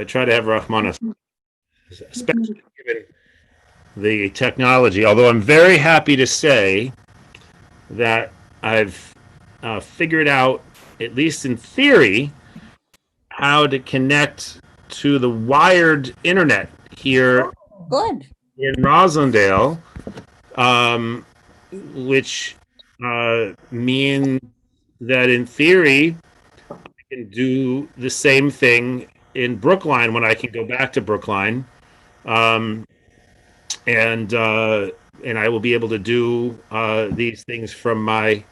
I try to have Rachmanis, especially given the technology. Although I'm very happy to say that I've figured out, at least in theory, how to connect to the wired internet here Good. in Roslindale, um, which means that in theory, I can do the same thing in Brookline when I can go back to Brookline, um, and I will be able to do these things from my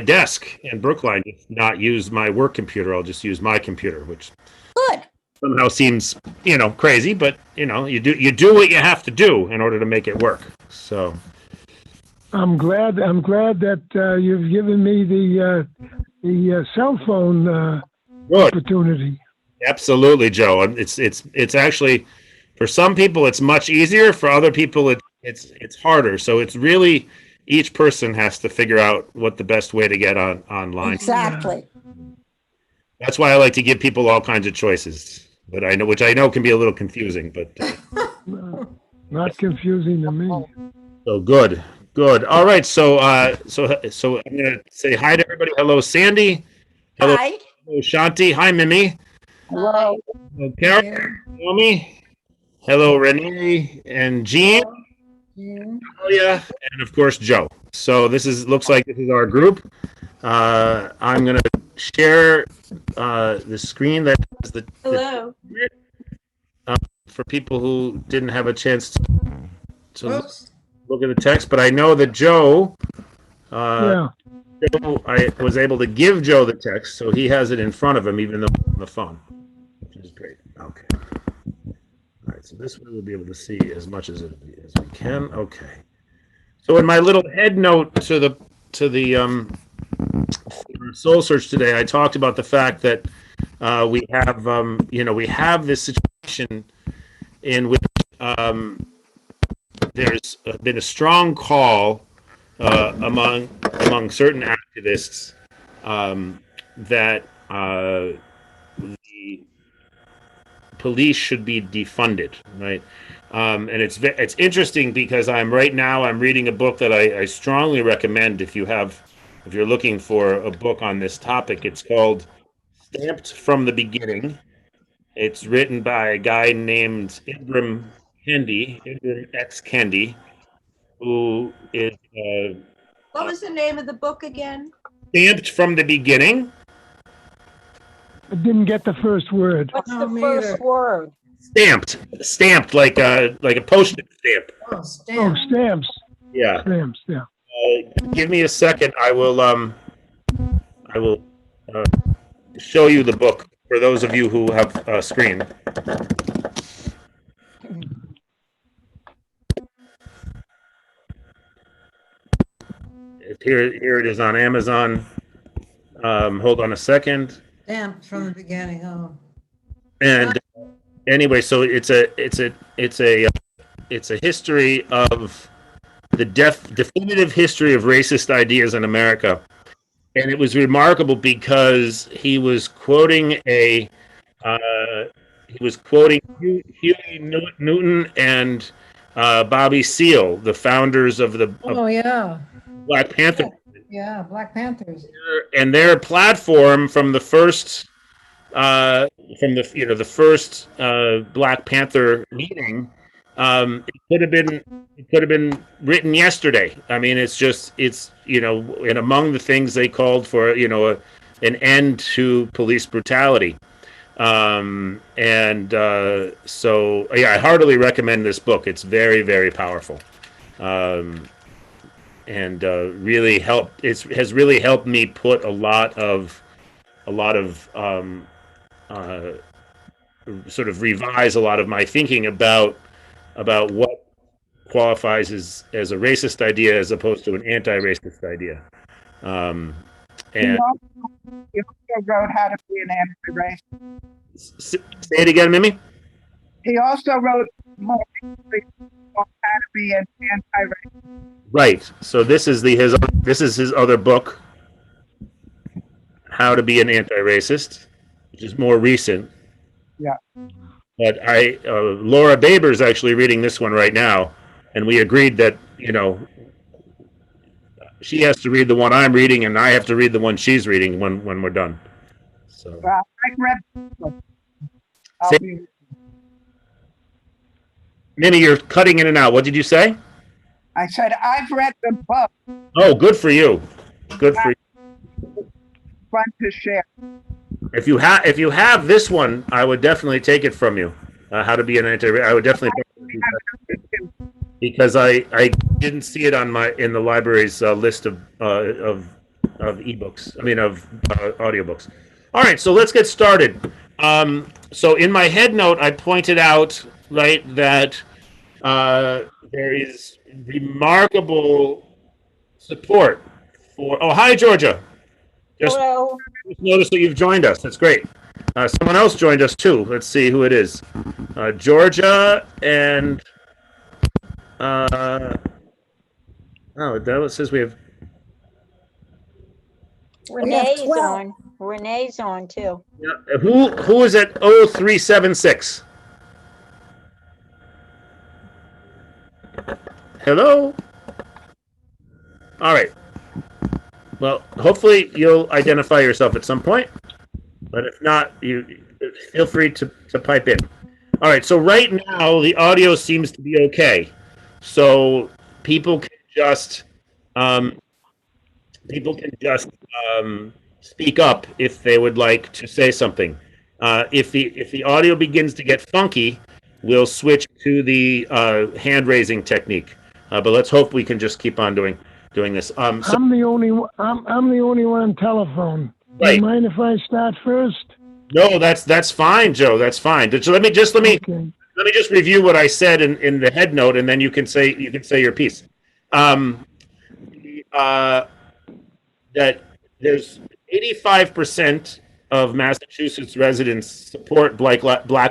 desk in Brookline, not use my work computer. I'll just use my computer, which Good. somehow seems crazy, but you do what you have to do in order to make it work. So I'm glad that you've given me the cell phone good. opportunity. Absolutely, Joe. It's actually, for some people it's much easier. For other people it's harder. So it's really, each person has to figure out what the best way to get online. Exactly. That's why I like to give people all kinds of choices. But which I know can be a little confusing. But Not confusing to me. so good. All right. So I'm gonna say hi to everybody. Hello, Sandy. Hello, Hi. hello Shanti. Hi, Mimi. Hello. Hello, Karen. Naomi. Hello, Renee and Jean. Julia, and of course Joe. So looks like this is our group. I'm gonna share the screen that has the Hello. for people who didn't have a chance to Oops. look at the text. But I know that Joe, Yeah. I was able to give Joe the text, so he has it in front of him, even though it's on the phone, which is great. Okay. All right, so this way we'll be able to see as much as we can. Okay. So in my little head note to the soul search today, I talked about the fact that we have this situation in which there's been a strong call among certain activists that the police should be defunded, right? And it's interesting because I'm reading a book that I strongly recommend if you're looking for a book on this topic. It's called Stamped from the Beginning. It's written by a guy named Ibram X. Kendi, who is What was the name of the book again? Stamped from the Beginning. I didn't get the first word. What's No, the me first either. word? Stamped like a postage stamp. Oh, Oh, Stan. stamps. Yeah. Stamps, yeah. Give me a second. I will show you the book for those of you who have a screen. Here it is on Amazon. Hold on a second. Stamped from the beginning. Oh. And anyway, so it's a history of the definitive history of racist ideas in America. And it was remarkable because he was quoting Huey Newton and Bobby Seale, the founders of Oh, yeah. Black Panther, Yeah, Black Panthers. and their platform from the first the first Black Panther meeting. It could have been written yesterday. I mean, and among the things they called for, an end to police brutality. So yeah, I heartily recommend this book. It's very, very powerful. And really helped. Has really helped me put a lot of sort of revise a lot of my thinking about what qualifies as a racist idea as opposed to an anti-racist idea. And He also wrote How to Be an Anti-Racist. say it again, Mimi. He also wrote more recently on How to Be an Anti-Racist. Right. So this is his other book, How to Be an Anti-Racist, which is more recent. Yeah. But Laura Baber is actually reading this one right now, and we agreed that she has to read the one I'm reading, and I have to read the one she's reading when we're done. So, Well, I read the book. I'll Say- be, Minnie, you're cutting in and out. What did you say? I said, I've read the book. Oh, good for you. Good for you. Fun to share. If you have this one, I would definitely take it from you. How to be an anti. I would definitely because I didn't see it on in the library's list of ebooks. I mean of audiobooks. All right, so let's get started. So in my head note, I pointed out that there is remarkable support for. Oh, hi Georgia. Just Hello. noticed that you've joined us. That's great. Someone else joined us too. Let's see who it is. Georgia and oh, that says we have. Renee's 12. on. Renee's on too. Yeah, who is at 0376? Hello. All right. Well, hopefully you'll identify yourself at some point, but if not, you feel free to pipe in. All right. So right now the audio seems to be okay, so people can just speak up if they would like to say something. If the audio begins to get funky, we'll switch to the hand raising technique. But let's hope we can just keep on doing this. I'm the only one. I'm the only one on telephone. Do Right. you mind if I start first? No, that's fine, Joe. That's fine. So let me Okay. review what I said in the head note, and then you can say your piece. That there's 85% of Massachusetts residents support Black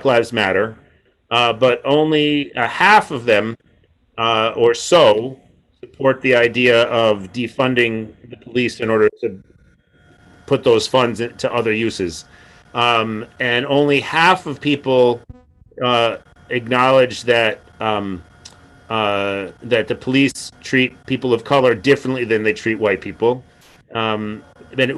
Lives Matter, but only a half of them or so support the idea of defunding the police in order to put those funds into other uses. And only half of people acknowledge that that the police treat people of color differently than they treat white people. Then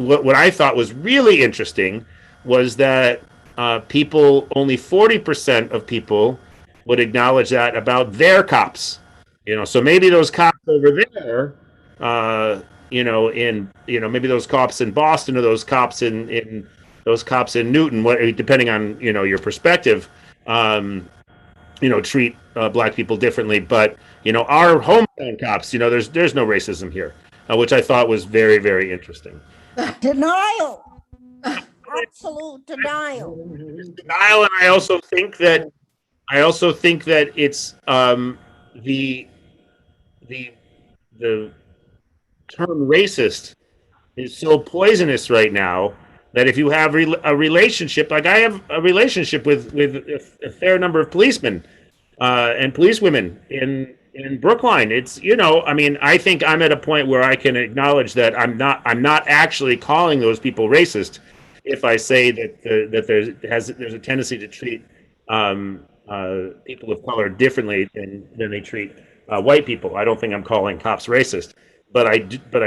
what I thought was really interesting was that only 40% of people would acknowledge that about their cops. So maybe those cops over there, maybe those cops in Boston or those cops in Newton, depending on your perspective, treat black people differently. But our hometown cops, there's no racism here, which I thought was very, very interesting. Denial. Absolute denial. Denial, and I also think that it's the term racist is so poisonous right now that if you have a relationship, like I have a relationship with a fair number of policemen and policewomen in Brookline, it's I think I'm at a point where I can acknowledge that I'm not actually calling those people racist if I say that there's a tendency to treat people of color differently than they treat white people. I don't think I'm calling cops racist, but I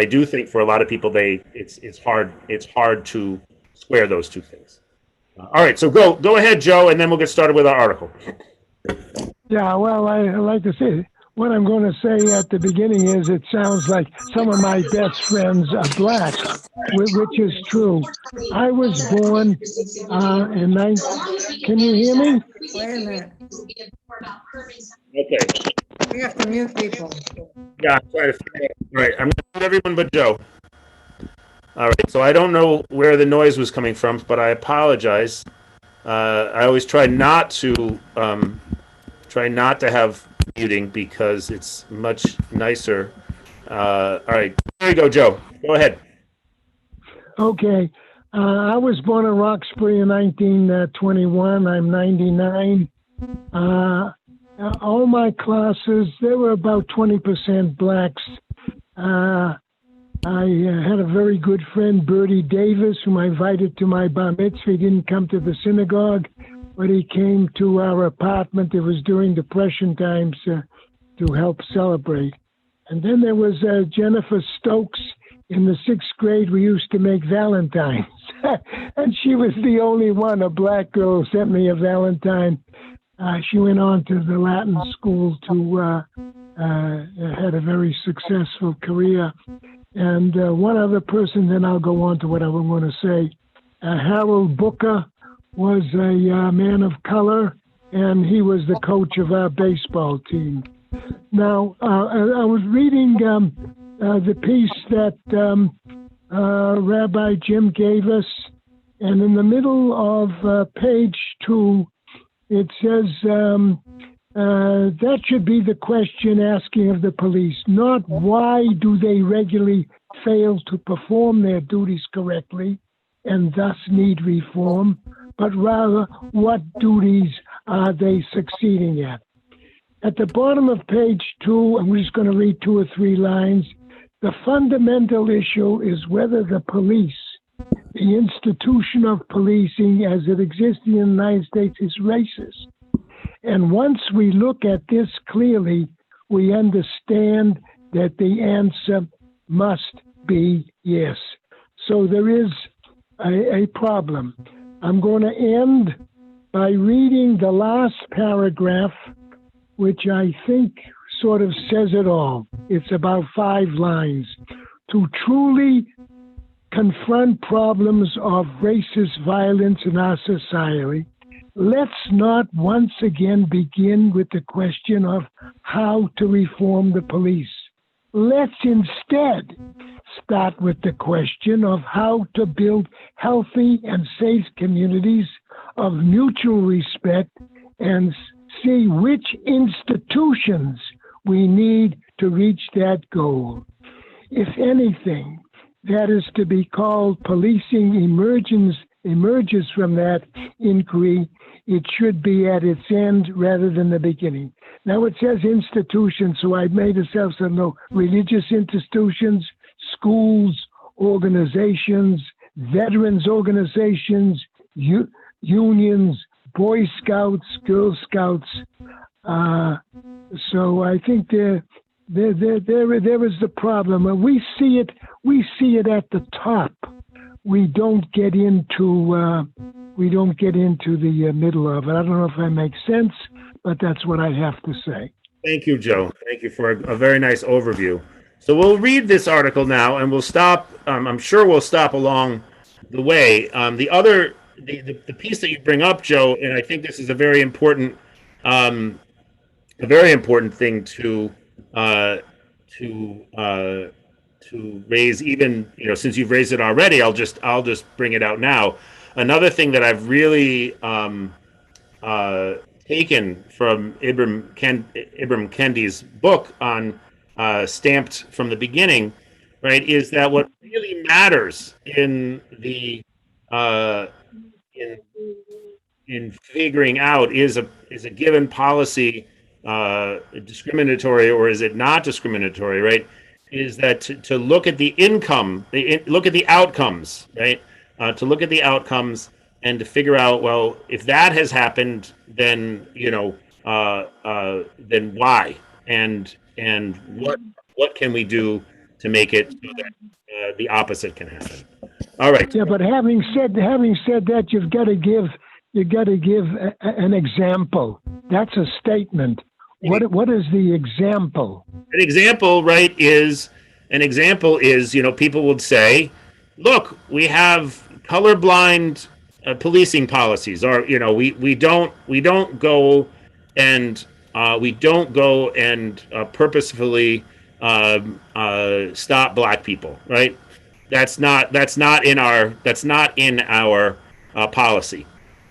do think for a lot of people it's hard to square those two things. All right, so go ahead, Joe, and then we'll get started with our article. Yeah, well, I like to say, what I'm going to say at the beginning is it sounds like some of my best friends are black, which is true. I was born in 19... Can you hear me? Wait a minute. Okay. We have to mute people. Yeah, I'm trying to figure it out. All right, I'm going to put everyone but Joe. All right, so I don't know where the noise was coming from, but I apologize. I always try not to have muting because it's much nicer. All right, there you go, Joe. Go ahead. Okay. I was born in Roxbury in 1921. I'm 99. All my classes, there were about 20% blacks. I had a very good friend, Bertie Davis, whom I invited to my bar mitzvah. He didn't come to the synagogue, but he came to our apartment. It was during Depression times to help celebrate. And then there was Jennifer Stokes. In the 6th grade, we used to make Valentines. And she was the only one, a black girl, who sent me a Valentine. She went on to the Latin school to had a very successful career. And one other person, then I'll go on to what I want to say. Harold Booker was a man of color, and he was the coach of our baseball team. Now, I was reading the piece that Rabbi Jim gave us, and in the middle of page 2, it says that should be the question asking of the police, not why do they regularly fail to perform their duties correctly and thus need reform, but rather what duties are they succeeding at. At the bottom of page 2, I'm just going to read 2 or 3 lines. The fundamental issue is whether the police, the institution of policing as it exists in the United States, is racist. And once we look at this clearly, we understand that the answer must be yes. So there is a problem. I'm going to end by reading the last paragraph, which I think sort of says it all. It's about 5 lines. To truly confront problems of racist violence in our society, let's not once again begin with the question of how to reform the police. Let's instead start with the question of how to build healthy and safe communities of mutual respect and see which institutions we need to reach that goal. If anything, that is to be called policing emerges from that inquiry, it should be at its end rather than the beginning. Now it says institutions, so I made myself some no religious institutions, schools, organizations, veterans organizations, unions, Boy Scouts, Girl Scouts. So I think there is the problem. We see it at the top. We don't get into the middle of it. I don't know if that makes sense, but that's what I have to say. Thank you, Joe. Thank you for a very nice overview. So we'll read this article now, and we'll stop. I'm sure we'll stop along the way. The piece that you bring up, Joe, and I think this is a very important thing to raise. Even since you've raised it already, I'll just bring it out now. Another thing that I've really taken from Ibram Kendi's book on Stamped from the Beginning, right, is that what really matters in the in figuring out is a given policy discriminatory or is it not discriminatory, right? Is that to look at the look at the outcomes, right? To look at the outcomes and to figure out, well, if that has happened, then then why and what can we do to make it so that the opposite can happen? All right. Yeah, but having said that, you've got to give an example. That's a statement. What is the example? An example, right, is people would say, look, we have colorblind policing policies, or we don't go and purposefully stop black people, right? That's not in our policy,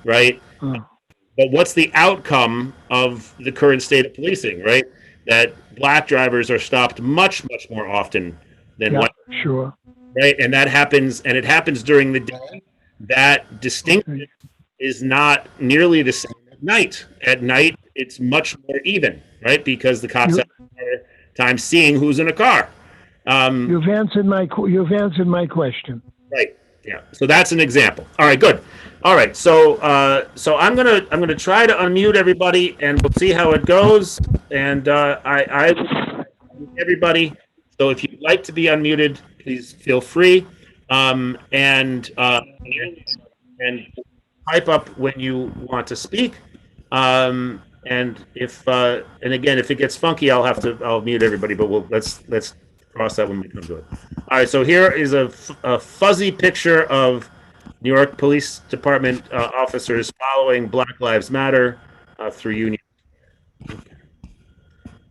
right? But what's the outcome of the current state of policing, right? That black drivers are stopped much more often than white. Sure. Right, and that happens, and it happens during the day. That distinction is not nearly the same at night. At night, it's much more even, right? Because the cops have more time seeing who's in a car. You've answered my question. Right. Yeah. So that's an example. All right, good. All right. So I'm gonna try to unmute everybody, and we'll see how it goes. And I will unmute everybody. So if you'd like to be unmuted, please feel free. And pipe up when you want to speak. And again, if it gets funky, I'll mute everybody. But let's cross that when we come to it. All right. So here is a fuzzy picture of New York Police Department officers following Black Lives Matter through union.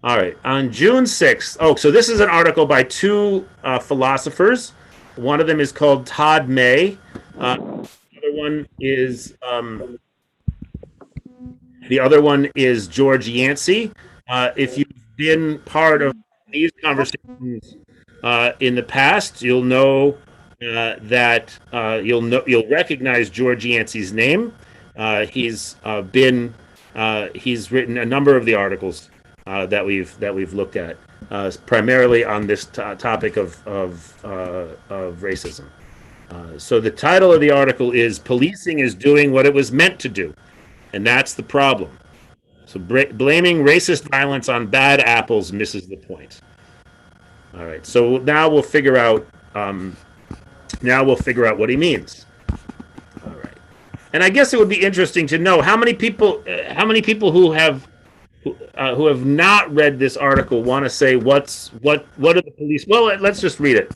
All right. On June 6th. Oh, so this is an article by two philosophers. One of them is called Todd May. The other one is George Yancey. If you've been part of these conversations in the past, you'll know that you'll recognize George Yancey's name. He's written a number of the articles that we've looked at, primarily on this topic of racism. So the title of the article is "Policing is Doing What It Was Meant to Do," and that's the problem. So blaming racist violence on bad apples misses the point. All right. So now we'll figure out. What he means. All right. And I guess it would be interesting to know how many people who have not read this article want to say what are the police? Well, let's just read it.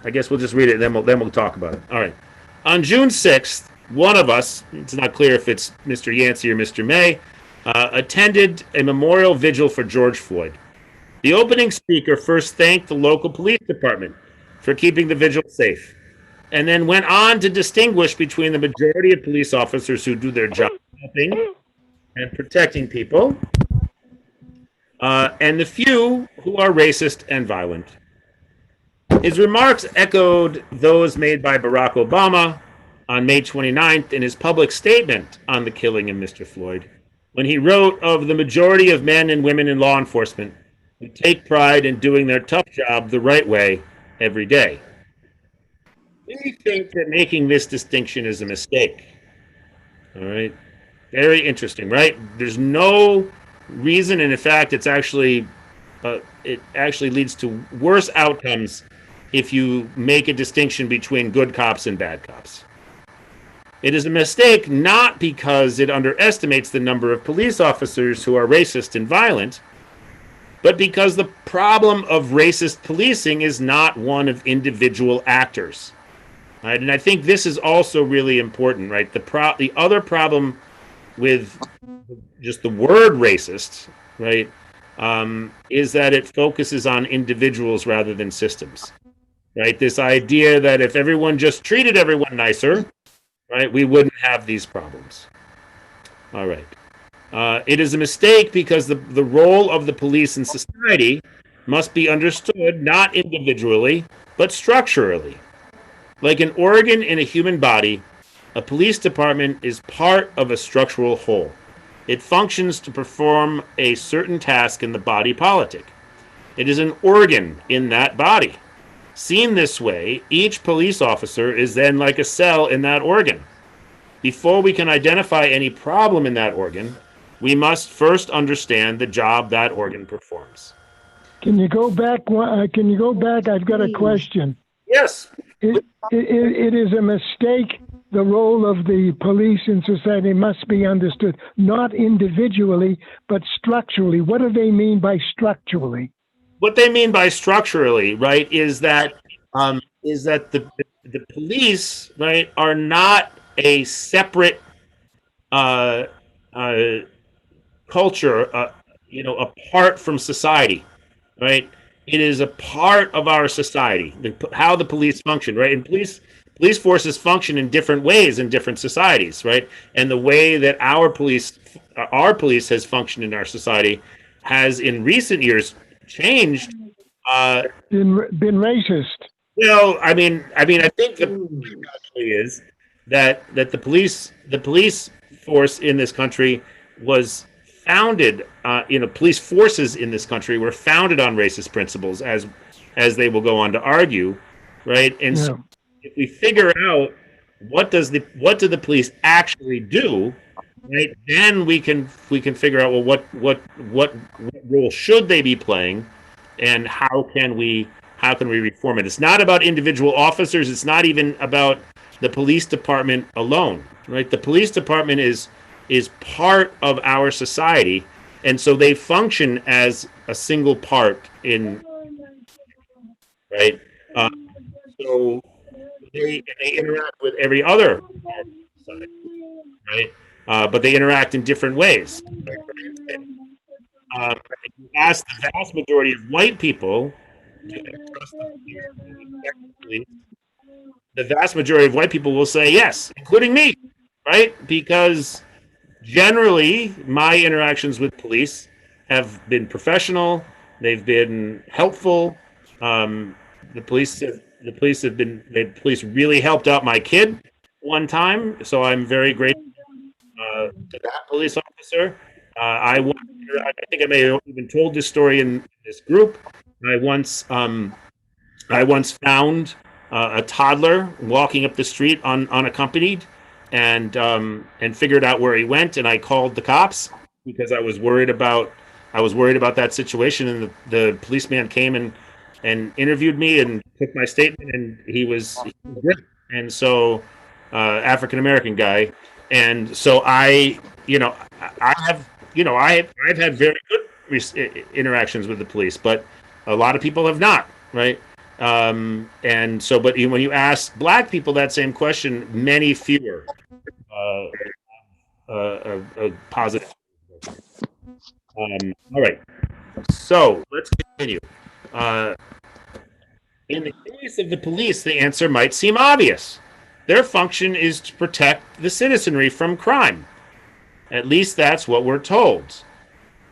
I guess we'll just read it and then we'll talk about it. All right. On June 6th, one of us, it's not clear if it's Mr. Yancey or Mr. May, attended a memorial vigil for George Floyd. The opening speaker first thanked the local police department for keeping the vigil safe, and then went on to distinguish between the majority of police officers who do their job helping and protecting people, and the few who are racist and violent. His remarks echoed those made by Barack Obama on May 29th in his public statement on the killing of Mr. Floyd, when he wrote of the majority of men and women in law enforcement who take pride in doing their tough job the right way every day. We think that making this distinction is a mistake. All right. Very interesting, right? There's no reason, and in fact, it actually leads to worse outcomes if you make a distinction between good cops and bad cops. It is a mistake not because it underestimates the number of police officers who are racist and violent, but because the problem of racist policing is not one of individual actors. Right? And I think this is also really important, right? The other problem with just the word racist, right, is that it focuses on individuals rather than systems, right? This idea that if everyone just treated everyone nicer, right, we wouldn't have these problems. All right. It is a mistake because the role of the police in society must be understood not individually, but structurally. Like an organ in a human body, a police department is part of a structural whole. It functions to perform a certain task in the body politic. It is an organ in that body. Seen this way, each police officer is then like a cell in that organ. Before we can identify any problem in that organ, we must first understand the job that organ performs. Can you go back? I've got a question. Yes. It is a mistake. The role of the police in society must be understood not individually, but structurally. What do they mean by structurally? What they mean by structurally, right, is that the police, right, are not a separate culture, apart from society, right? It is a part of our society, how the police function, right? And police forces function in different ways in different societies, right? And the way that our police has functioned in our society has, in recent years, changed. Been racist. Well, I think the point actually is that the police force in this country was founded. Police forces in this country were founded on racist principles, as they will go on to argue, right? And if we figure out what do the police actually do, right? Then we can figure out, well, what role should they be playing, and how can we reform it? It's not about individual officers. It's not even about the police department alone, right? The police department is part of our society, and so they function as a single part in, right. Uh, so they interact with every other part of society, right? But they interact in different ways. If you ask the vast majority of white people, do they trust the police? The vast majority of white people will say yes, including me, right? Because generally, my interactions with police have been professional. They've been helpful. Um, the police really helped out my kid one time, so I'm very grateful to that police officer. I think I may have even told this story in this group. I once, um, I once found a toddler walking up the street unaccompanied, and figured out where he went, and I called the cops because I was worried about that situation, and the policeman came and interviewed me and took my statement, and he was great. And so, African American guy, and so I have, I've had very good interactions with the police, but a lot of people have not, right? And so, but when you ask black people that same question, many fewer uh, a positive. All right, so let's continue. Uh, in the case of the police, the answer might seem obvious. Their function is to protect the citizenry from crime. At least that's what we're told.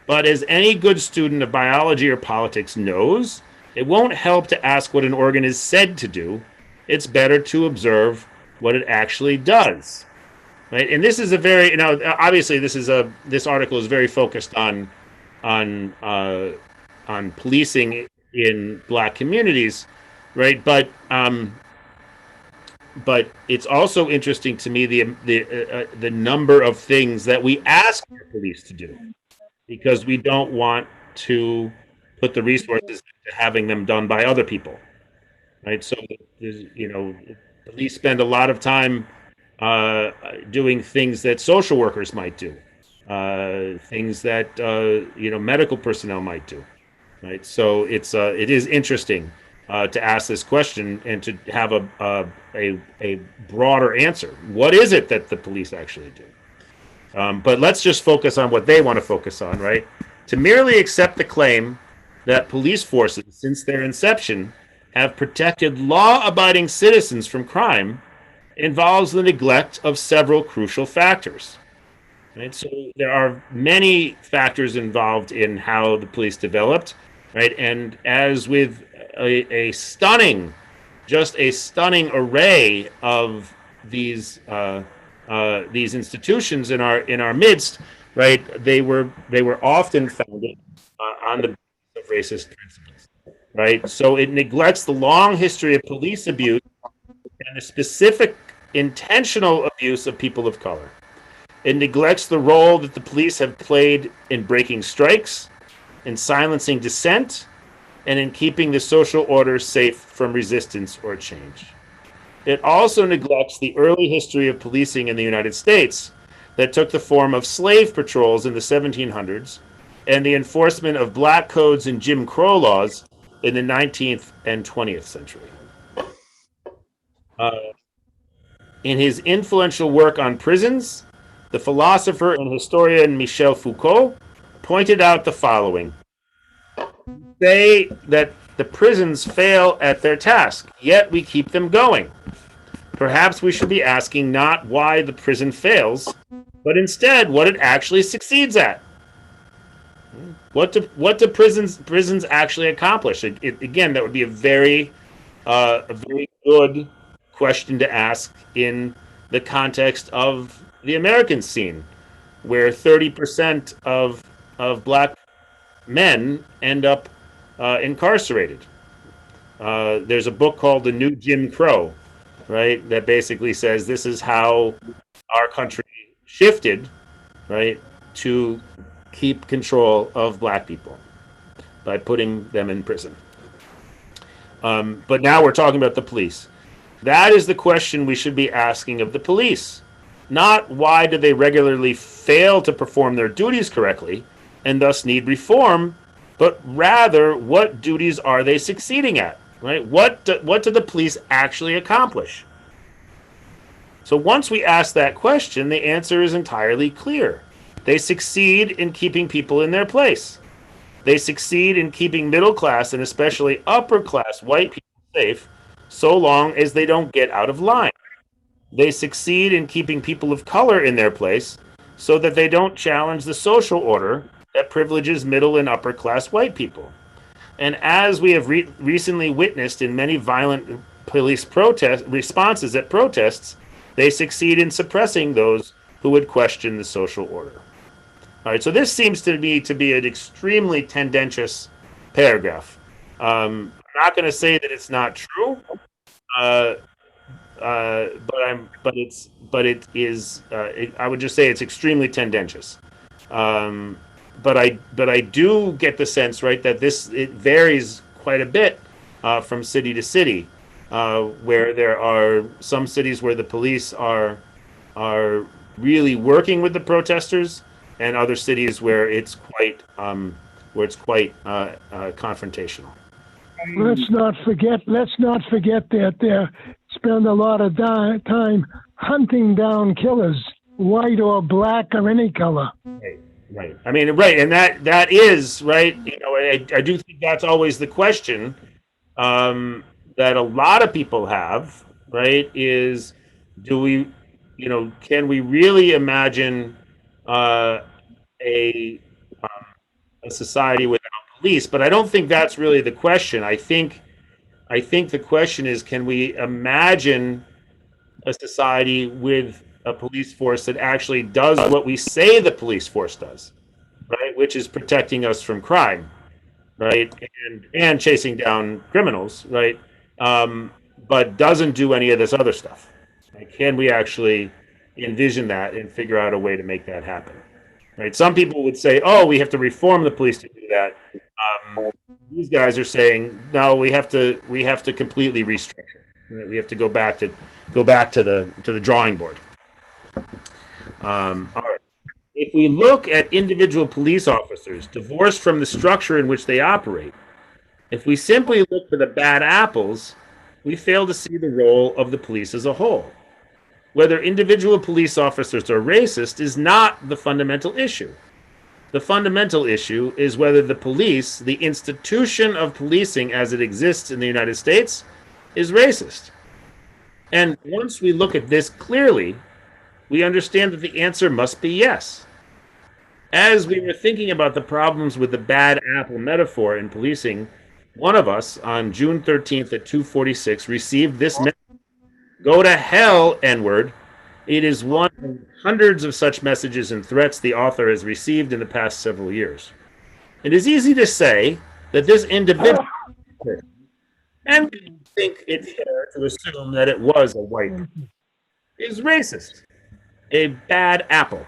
But as any good student of biology or politics knows, it won't help to ask what an organ is said to do. It's better to observe what it actually does. Right? And this is a very, obviously this article is very focused on uh, on policing in black communities, right? But it's also interesting to me the number of things that we ask the police to do because we don't want to put the resources into having them done by other people, right? So, police spend a lot of time doing things that social workers might do, things that medical personnel might do, right? So it is interesting to ask this question and to have a broader answer. What is it that the police actually do? But let's just focus on what they want to focus on, right? To merely accept the claim that police forces, since their inception, have protected law-abiding citizens from crime involves the neglect of several crucial factors. Right? So there are many factors involved in how the police developed, right? And as with a stunning array of these institutions in our midst, right? They were often founded on the basis of racist principles, right? So it neglects the long history of police abuse and the specific intentional abuse of people of color. It neglects the role that the police have played in breaking strikes, in silencing dissent, and in keeping the social order safe from resistance or change. It also neglects the early history of policing in the United States that took the form of slave patrols in the 1700s and the enforcement of black codes and Jim Crow laws in the 19th and 20th century. In his influential work on prisons, the philosopher and historian Michel Foucault pointed out the following. Say that the prisons fail at their task, yet we keep them going. Perhaps we should be asking not why the prison fails, but instead what it actually succeeds at. What do prisons actually accomplish? Again, that would be a very good question to ask in the context of the American scene, where 30% of black men end up incarcerated. There's a book called The New Jim Crow right? That basically says this is how our country shifted, right, to keep control of black people by putting them in prison. But now we're talking about the police. That is the question we should be asking of the police. Not why do they regularly fail to perform their duties correctly and thus need reform, but rather what duties are they succeeding at, right? What do the police actually accomplish? So once we ask that question, the answer is entirely clear. They succeed in keeping people in their place. They succeed in keeping middle class and especially upper class white people safe so long as they don't get out of line. They succeed in keeping people of color in their place so that they don't challenge the social order that privileges middle and upper class white people. And as we have recently witnessed in many violent police protest responses at protests, they succeed in suppressing those who would question the social order. All right, so this seems to me to be an extremely tendentious paragraph. I'm not going to say that it's not true, but it is. I would just say it's extremely tendentious. But I do get the sense, right, that it varies quite a bit from city to city, where there are some cities where the police are really working with the protesters, and other cities where it's quite confrontational. Let's not forget that they spend a lot of time hunting down killers, white or black or any color. Right. I mean, right, and that is right. You know, I do think that's always the question that a lot of people have. Right? Is do we, can we really imagine a society without police? But I don't think that's really the question. I think the question is, can we imagine a society with a police force that actually does what we say the police force does, right? Which is protecting us from crime, right? And chasing down criminals, right? But doesn't do any of this other stuff. Like, can we actually envision that and figure out a way to make that happen? Right? Some people would say, "Oh, we have to reform the police to do that." These guys are saying, "No, we have to completely restructure. Right? We have to go back to the drawing board." All right. If we look at individual police officers divorced from the structure in which they operate, if we simply look for the bad apples, we fail to see the role of the police as a whole. Whether individual police officers are racist is not the fundamental issue. The fundamental issue is whether the police, the institution of policing as it exists in the United States, is racist. And once we look at this clearly, we understand that the answer must be yes. As we were thinking about the problems with the bad apple metaphor in policing, one of us on June 13th at 2:46 received this message: "Go to hell, N-word." It is one of hundreds of such messages and threats the author has received in the past several years. It is easy to say that this individual, and we think it's fair to assume that it was a white person, is racist, a bad apple.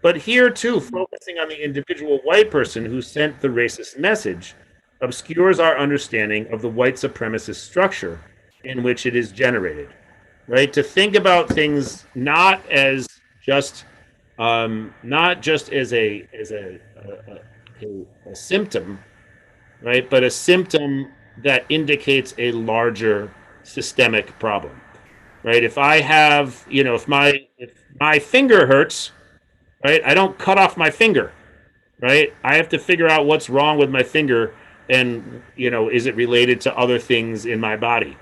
But here, too, focusing on the individual white person who sent the racist message obscures our understanding of the white supremacist structure in which it is generated. Right? To think about things not just as a symptom, right? But a symptom that indicates a larger systemic problem. Right? If I have, if my finger hurts, right? I don't cut off my finger, right? I have to figure out what's wrong with my finger, and is it related to other things in my body?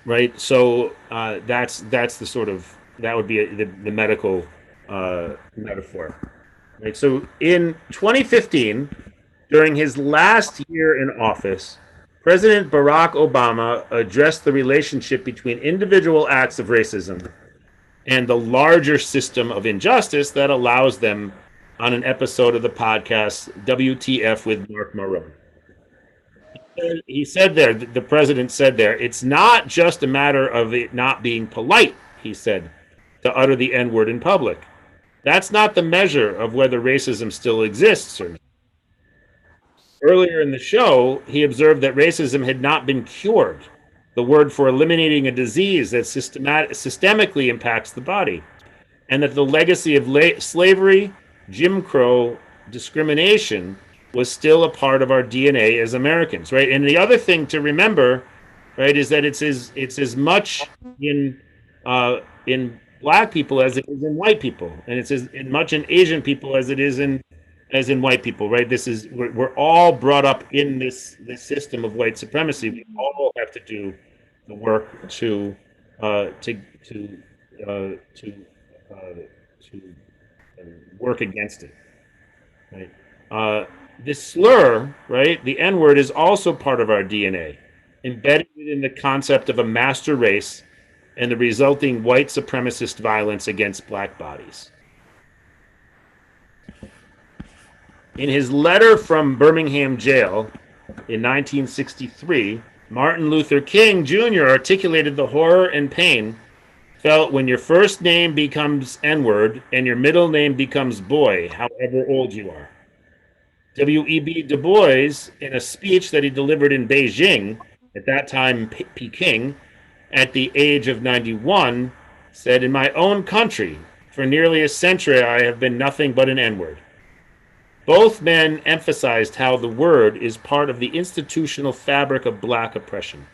Right. So that's the sort of, that would be the medical metaphor. Right. So in 2015, during his last year in office, President Barack Obama addressed the relationship between individual acts of racism and the larger system of injustice that allows them on an episode of the podcast WTF with Mark Maron. He said there, the president said there, it's not just a matter of it not being polite, he said, to utter the N word in public. That's not the measure of whether racism still exists or not. Earlier in the show, he observed that racism had not been cured, the word for eliminating a disease that systemically impacts the body, and that the legacy of slavery, Jim Crow, discrimination was still a part of our DNA as Americans, right? And the other thing to remember, right, is that it's as much in black people as it is in white people, and it's as much in Asian people as it is in white people, right? We're all brought up in this system of white supremacy. We all have to do the work to work against it, right? This slur, right, the N word, is also part of our DNA, embedded in the concept of a master race and the resulting white supremacist violence against black bodies. In his letter from Birmingham jail in 1963, Martin Luther King Jr. articulated the horror and pain felt when your first name becomes N-word and your middle name becomes boy, however old you are. W.E.B. Du Bois, in a speech that he delivered in Beijing, at that time Peking, at the age of 91, said, "In my own country, for nearly a century, I have been nothing but an N-word." Both men emphasized how the word is part of the institutional fabric of black oppression,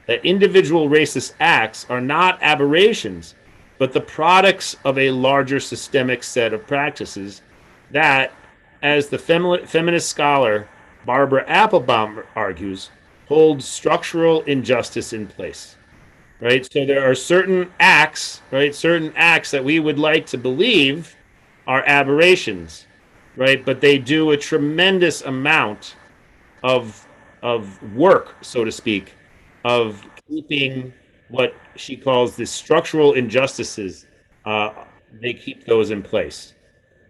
that individual racist acts are not aberrations, but the products of a larger systemic set of practices that, as the feminist scholar Barbara Applebaum argues, hold structural injustice in place. Right? So there are certain acts, right? Certain acts that we would like to believe are aberrations, right? But they do a tremendous amount of work, so to speak, of keeping what she calls the structural injustices. They keep those in place,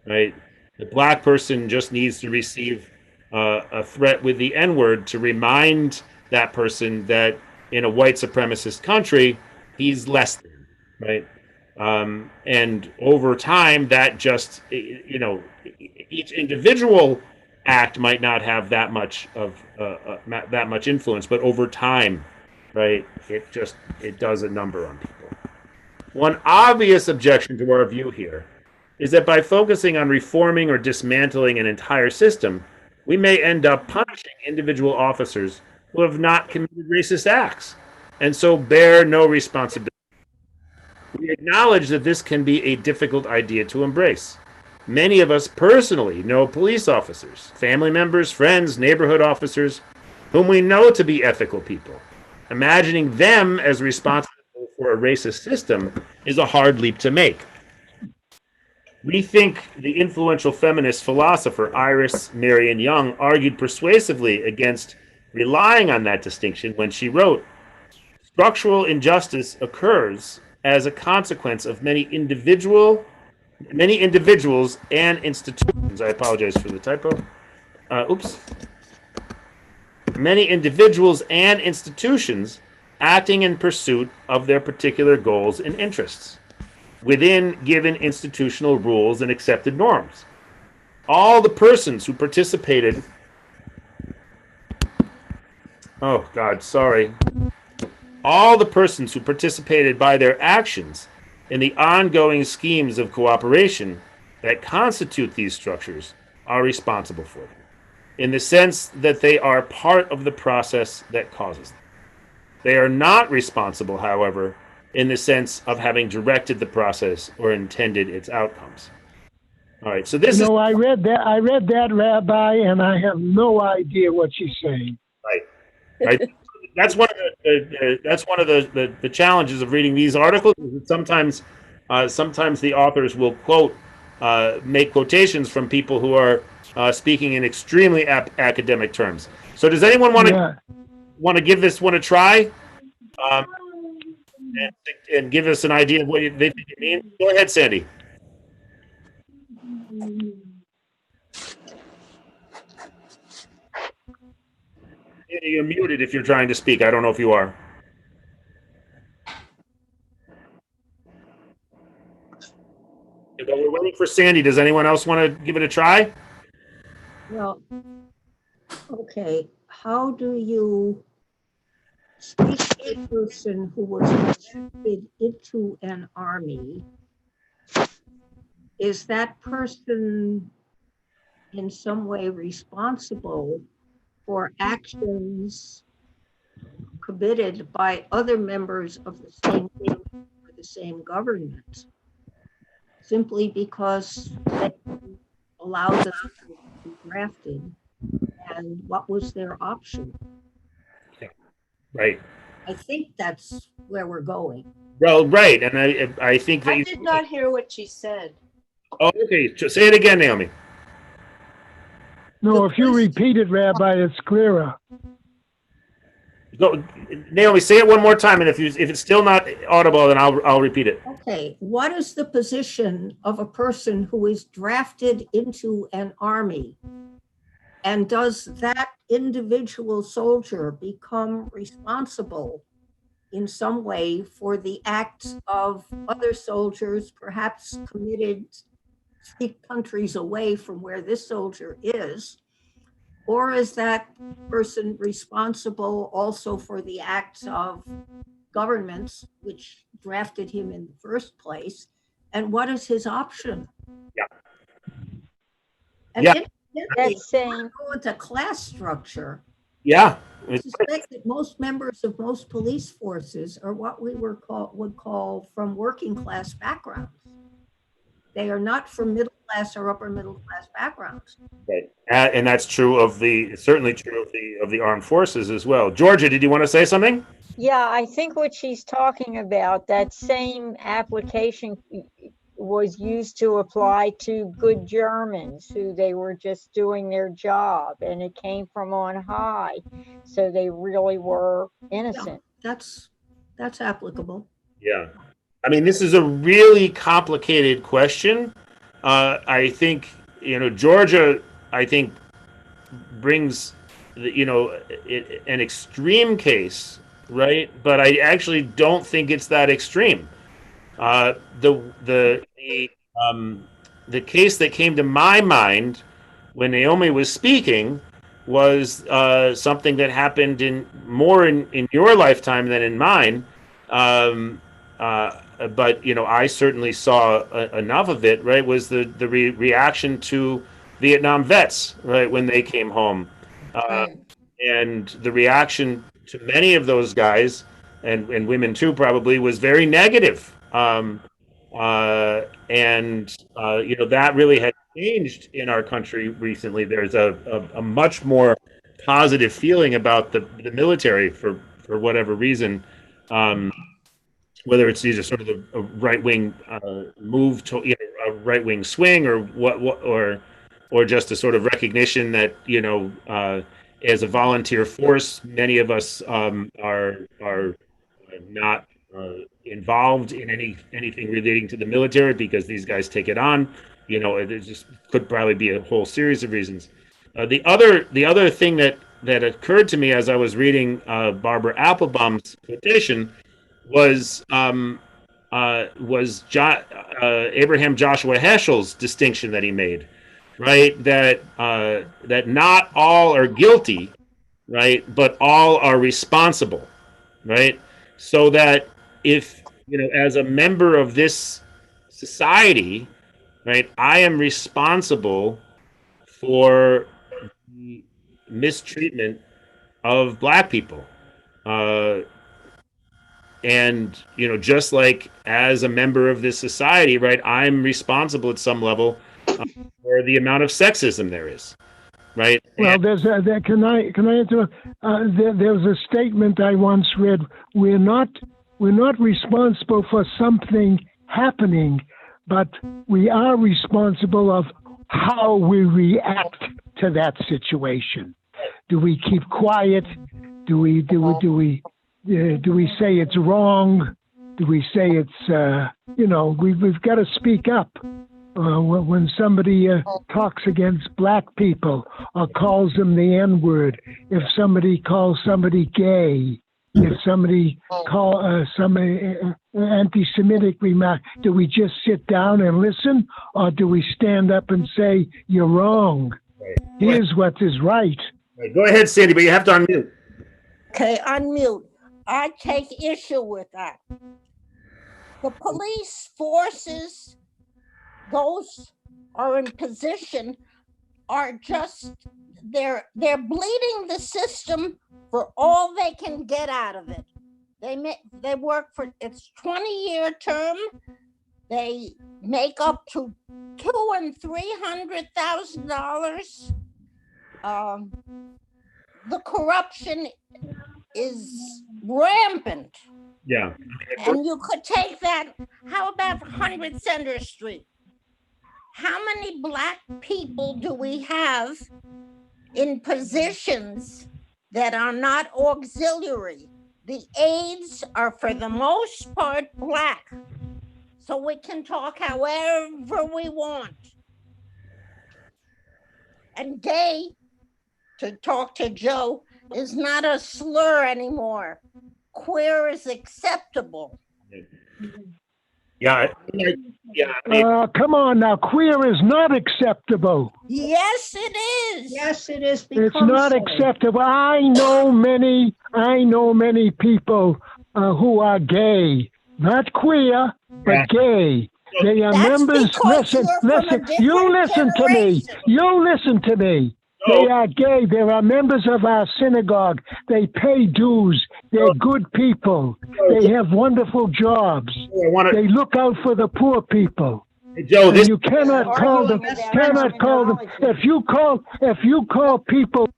right? The black person just needs to receive a threat with the N-word to remind that person that in a white supremacist country, he's less than, right? And over time, that just, each individual act might not have that much influence, but over time, right, it does a number on people. One obvious objection to our view here is that by focusing on reforming or dismantling an entire system, we may end up punishing individual officers who have not committed racist acts and so bear no responsibility. We acknowledge that this can be a difficult idea to embrace. Many of us personally know police officers, family members, friends, neighborhood officers, whom we know to be ethical people. Imagining them as responsible for a racist system is a hard leap to make. We think the influential feminist philosopher Iris Marion Young argued persuasively against relying on that distinction when she wrote, "Structural injustice occurs as a consequence of many individuals and institutions." I apologize for the typo. Many individuals and institutions acting in pursuit of their particular goals and interests within given institutional rules and accepted norms. All the persons who participated all the persons who participated by their actions in the ongoing schemes of cooperation that constitute these structures are responsible for them, in the sense that they are part of the process that causes them. They are not responsible, however, in the sense of having directed the process or intended its outcomes. All right, so this is I read that, Rabbi, and I have no idea what she's saying. right. That's one of the challenges of reading these articles. Sometimes the authors will make quotations from people who are speaking in extremely academic terms. So does anyone want to give this one a try? And give us an idea of what they think it means? Go ahead, Sandy. Sandy, you're muted if you're trying to speak. I don't know if you are. But we're waiting for Sandy. Does anyone else want to give it a try? Well, okay, how do you speak to a person who was accepted into an army? Is that person in some way responsible for actions committed by other members of the same family or the same government? Simply because they allowed them to be drafted, and what was their option? Right. I think that's where we're going. Well, right. And I think that I did not hear what she said. Oh, okay. Say it again, Naomi. No, if you repeat it, Rabbi, it's clearer. Go, Naomi, say it one more time, and if it's still not audible, then I'll repeat it. Okay, what is the position of a person who is drafted into an army? And does that individual soldier become responsible in some way for the acts of other soldiers, perhaps committed 3 countries away from where this soldier is? Or is that person responsible also for the acts of governments which drafted him in the first place? And what is his option? Yeah. And Yeah. That's saying, with a class structure, Yeah. I suspect that most members of most police forces are what we would call from working class backgrounds. They are not from middle class or upper middle class backgrounds. Right. And that's true certainly true of the armed forces as well. Georgia, did you want to say something? yeah, I think what she's talking about, that same application was used to apply to good Germans who they were just doing their job and it came from on high. So they really were innocent. That's applicable. Yeah. I mean, this is a really complicated question. I think, Georgia, I think, brings, an extreme case, right? But I actually don't think it's that extreme. The case that came to my mind when Naomi was speaking was something that happened in your lifetime than in mine. But I certainly saw enough of it. Right, was the reaction to Vietnam vets, right, when they came home, Right. and the reaction to many of those guys and women too probably was very negative. That really has changed in our country recently. There's a much more positive feeling about the military for whatever reason. Whether it's either sort of a right-wing move to a right-wing swing, or just a sort of recognition that as a volunteer force, many of us are not involved in anything relating to the military because these guys take it on. It just could probably be a whole series of reasons. The other thing that occurred to me as I was reading Barbara Applebaum's quotation was Abraham Joshua Heschel's distinction that he made, right? That not all are guilty, right? But all are responsible, right? So that if, as a member of this society, right, I am responsible for the mistreatment of Black people. And, just like as a member of this society, right, I'm responsible at some level for the amount of sexism there is, right? Well, can I interrupt? There was a statement I once read: we're not responsible for something happening, but we are responsible of how we react to that situation. Do we keep quiet? Do we say it's wrong? Do we say it's, we've got to speak up, when somebody talks against black people or calls them the N-word, if somebody calls somebody gay, if somebody call somebody anti-Semitic remark, do we just sit down and listen, or do we stand up and say you're wrong? Here's what is right. Go ahead, Sandy, but you have to unmute. Okay, unmute. I take issue with that. The police forces, those are in position, are just, they're bleeding the system for all they can get out of it. They work for, it's 20-year term. They make up to $200,000 and $300,000. The corruption is rampant. Yeah. And you could take that. How about 100 Center Street? How many black people do we have in positions that are not auxiliary? The aides are for the most part black. So we can talk however we want. And gay, to talk to Joe, is not a slur anymore. Queer is acceptable. Yeah. Come on now, queer is not acceptable. Yes, it is. Yes, it is. It's not acceptable. I know many people who are gay, not queer, but gay. They are That's members. because Listen, you're from a listen. different You listen to me. generation. You listen to me. They are gay. They are members of our synagogue. They pay dues. They're good people. They have wonderful jobs. They look out for the poor people. Joe, And you cannot call them. If you call people.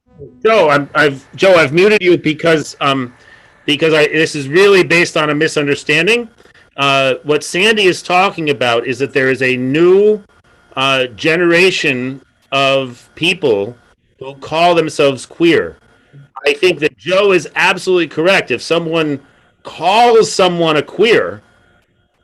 Joe, I've muted you because this is really based on a misunderstanding. What Sandy is talking about is that there is a new generation of people who call themselves queer. I think that Joe is absolutely correct. If someone calls someone a queer,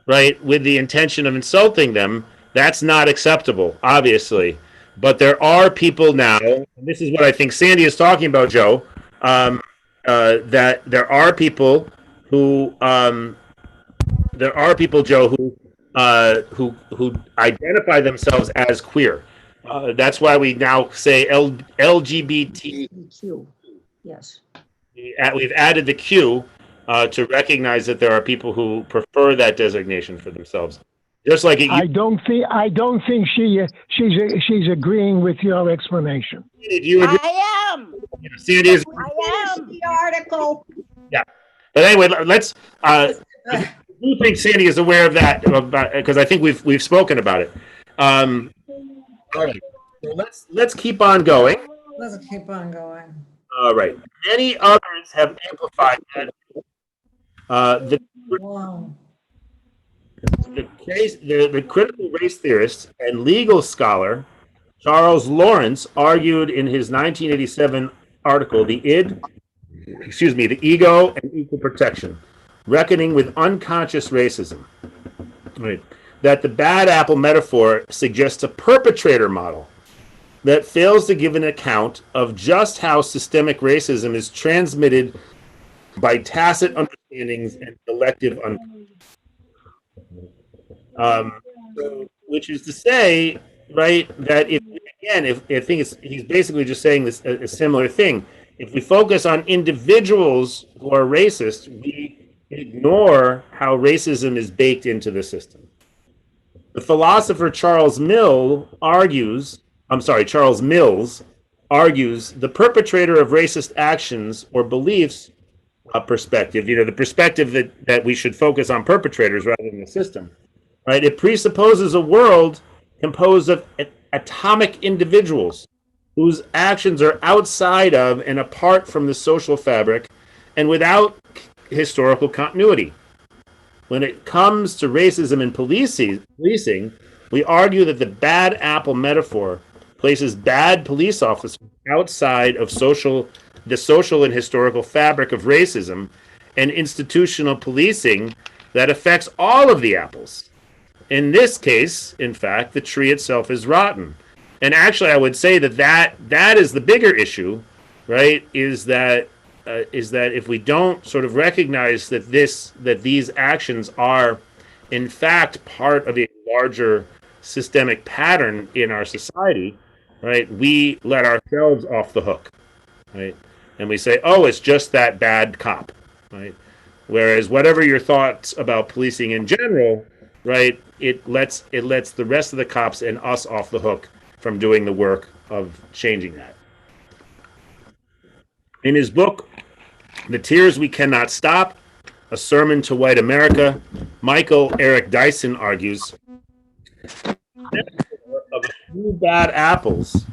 right, with the intention of insulting them, that's not acceptable, obviously. But there are people now, and this is what I think Sandy is talking about, Joe, that there are people who, Joe, who identify themselves as queer. That's why we now say LGBT. Yes. We've added the Q to recognize that there are people who prefer that designation for themselves. Just like I don't think she's agreeing with your explanation. I am. Sandy is. I am. The article. Yeah. But anyway, let's. I do think Sandy is aware of that because I think we've spoken about it. All right. So let's keep on going. Let's keep on going. All right. Many others have amplified that. Wow. The critical race theorist and legal scholar Charles Lawrence argued in his 1987 article, The Ego and Equal Protection, Reckoning with Unconscious Racism, right, that the bad apple metaphor suggests a perpetrator model that fails to give an account of just how systemic racism is transmitted by tacit understandings and collective unconscious. Which is to say, right, that if I think he's basically just saying this a similar thing. If we focus on individuals who are racist, we ignore how racism is baked into the system. The philosopher Charles Mills argues the perpetrator of racist actions or beliefs perspective, the perspective that we should focus on perpetrators rather than the system, right? It presupposes a world composed of atomic individuals whose actions are outside of and apart from the social fabric and without historical continuity. When it comes to racism and policing, we argue that the bad apple metaphor places bad police officers outside of the social and historical fabric of racism and institutional policing that affects all of the apples. In this case, in fact, the tree itself is rotten. And actually, I would say that is the bigger issue, right? Is that if we don't sort of recognize that these actions are, in fact, part of a larger systemic pattern in our society, right? We let ourselves off the hook, right? And we say, oh, it's just that bad cop, right? Whereas whatever your thoughts about policing in general, right, it lets the rest of the cops and us off the hook from doing the work of changing that. In his book, The Tears We Cannot Stop, A Sermon to White America, Michael Eric Dyson argues, of a few bad apples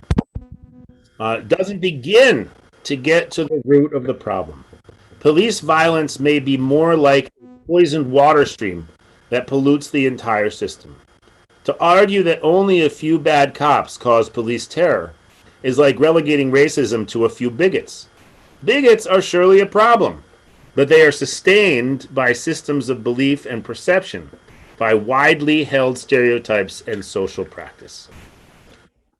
doesn't begin to get to the root of the problem. Police violence may be more like a poisoned water stream that pollutes the entire system. To argue that only a few bad cops cause police terror is like relegating racism to a few bigots. Bigots are surely a problem, but they are sustained by systems of belief and perception, by widely held stereotypes and social practice.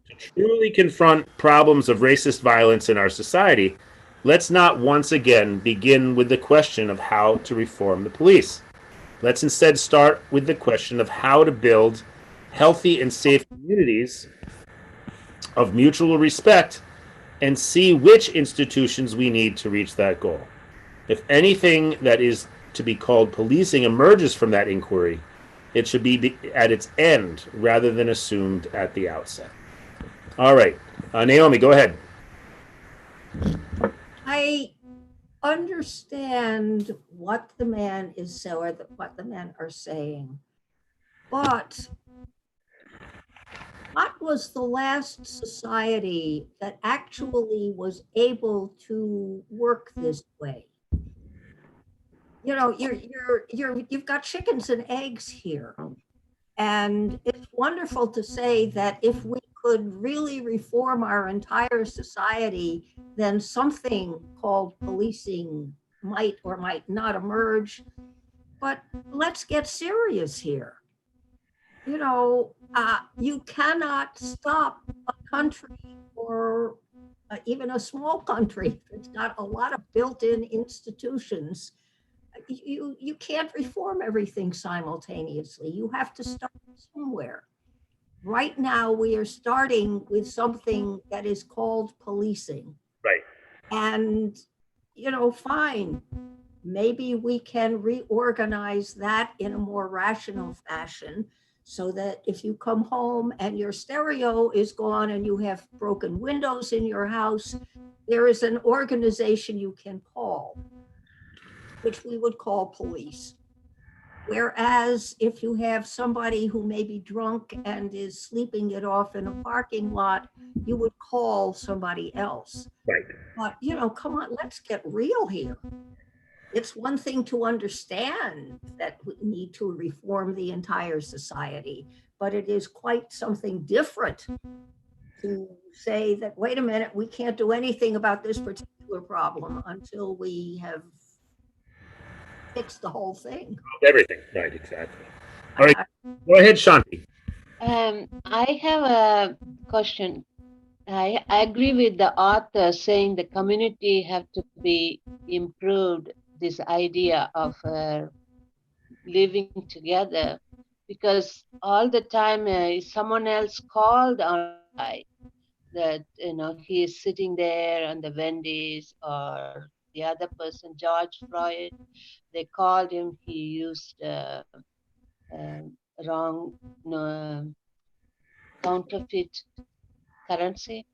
To truly confront problems of racist violence in our society, let's not once again begin with the question of how to reform the police. Let's instead start with the question of how to build healthy and safe communities of mutual respect and see which institutions we need to reach that goal. If anything that is to be called policing emerges from that inquiry, it should be at its end rather than assumed at the outset. All right, Naomi, go ahead. I understand what the man is saying, or what the men are saying, but what was the last society that actually was able to work this way? You know, you've got chickens and eggs here, and it's wonderful to say that if we could really reform our entire society, then something called policing might or might not emerge. But let's get serious here. You know, you cannot stop a country or even a small country that's got a lot of built-in institutions. You can't reform everything simultaneously. You have to start somewhere. Right now, we are starting with something that is called policing. Right. And, you know, fine, maybe we can reorganize that in a more rational fashion so that if you come home and your stereo is gone and you have broken windows in your house, there is an organization you can call, which we would call police. Whereas if you have somebody who may be drunk and is sleeping it off in a parking lot, you would call somebody else. Right. But, you know, come on, let's get real here. It's one thing to understand that we need to reform the entire society, but it is quite something different to say that, wait a minute, we can't do anything about this particular problem until we have fixed the whole thing. Everything. Right, exactly. All right, go ahead, Shanti. I have a question. I agree with the author saying the community have to be improved, this idea of living together, because all the time someone else called on that, you know, he is sitting there on the Wendy's, or the other person, George Floyd, they called him, he used wrong counterfeit currency.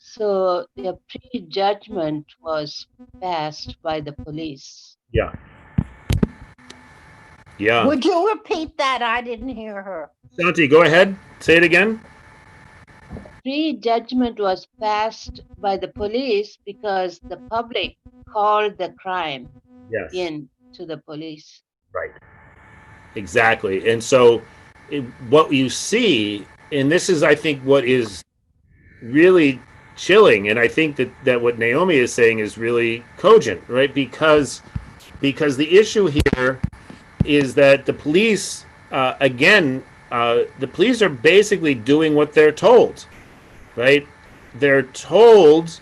So the prejudgment was passed by the police. Yeah. Yeah. Would you repeat that? I didn't hear her. Shanti, go ahead. Say it again. Prejudgment was passed by the police because the public called the crime in to the police. Right. Exactly. And so what you see, and this is, I think, what is really chilling, and I think that what Naomi is saying is really cogent, right? Because the issue here is that the police, again, the police are basically doing what they're told, right? They're told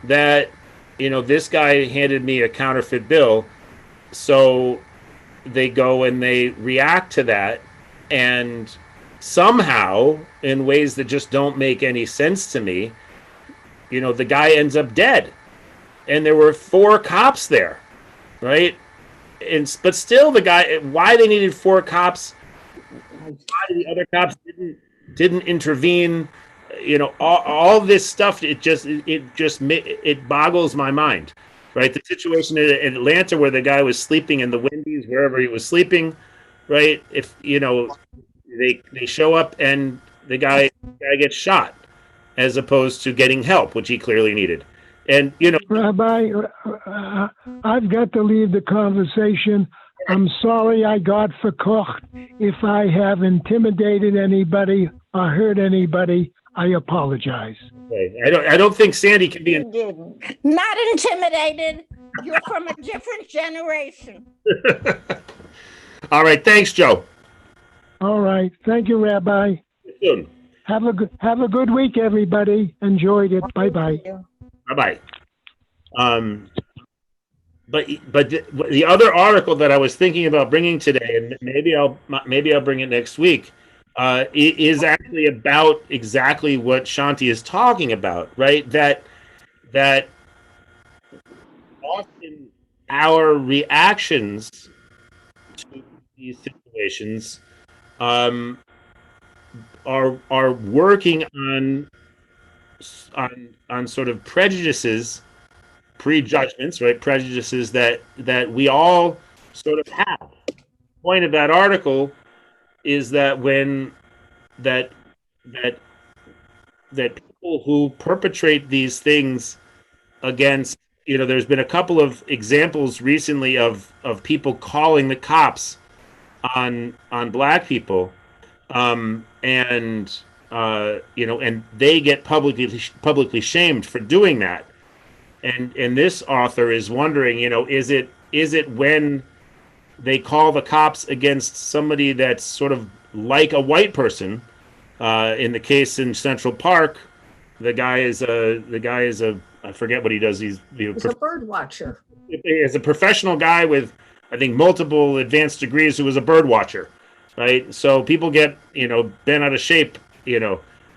that, this guy handed me a counterfeit bill, so they go and they react to that, and somehow, in ways that just don't make any sense to me, the guy ends up dead, and there were 4 cops there, right? But still, the guy, why they needed 4 cops, why the other cops didn't intervene, all this stuff, it boggles my mind, right? The situation in Atlanta where the guy was sleeping in the Wendy's, wherever he was sleeping, right? If they show up and the guy gets shot, as opposed to getting help, which he clearly needed. And Rabbi, I've got to leave the conversation. I'm sorry I got verkocht. If I have intimidated anybody or hurt anybody, I apologize. okay. I don't think Sandy can be. You didn't. Not intimidated. You're from a different generation. All right, thanks, Joe. All right. Thank you, Rabbi. See you soon. Have a good week, everybody. Enjoyed it. Bye-bye. Bye-bye. But the other article that I was thinking about bringing today, and maybe I'll bring it next week, is actually about exactly what Shanti is talking about, right? That often our reactions to these situations are working on sort of prejudices, prejudgments, right? Prejudices that we all sort of have. The point of that article is that when that people who perpetrate these things against, there's been a couple of examples recently of people calling the cops on black people, and they get publicly shamed for doing that. And this author is wondering, is it when they call the cops against somebody that's sort of like a white person? In the case in Central Park, the guy is a I forget what he does. He's a bird watcher. As a professional guy with, I think, multiple advanced degrees, who was a bird watcher, right? So people get, bent out of shape,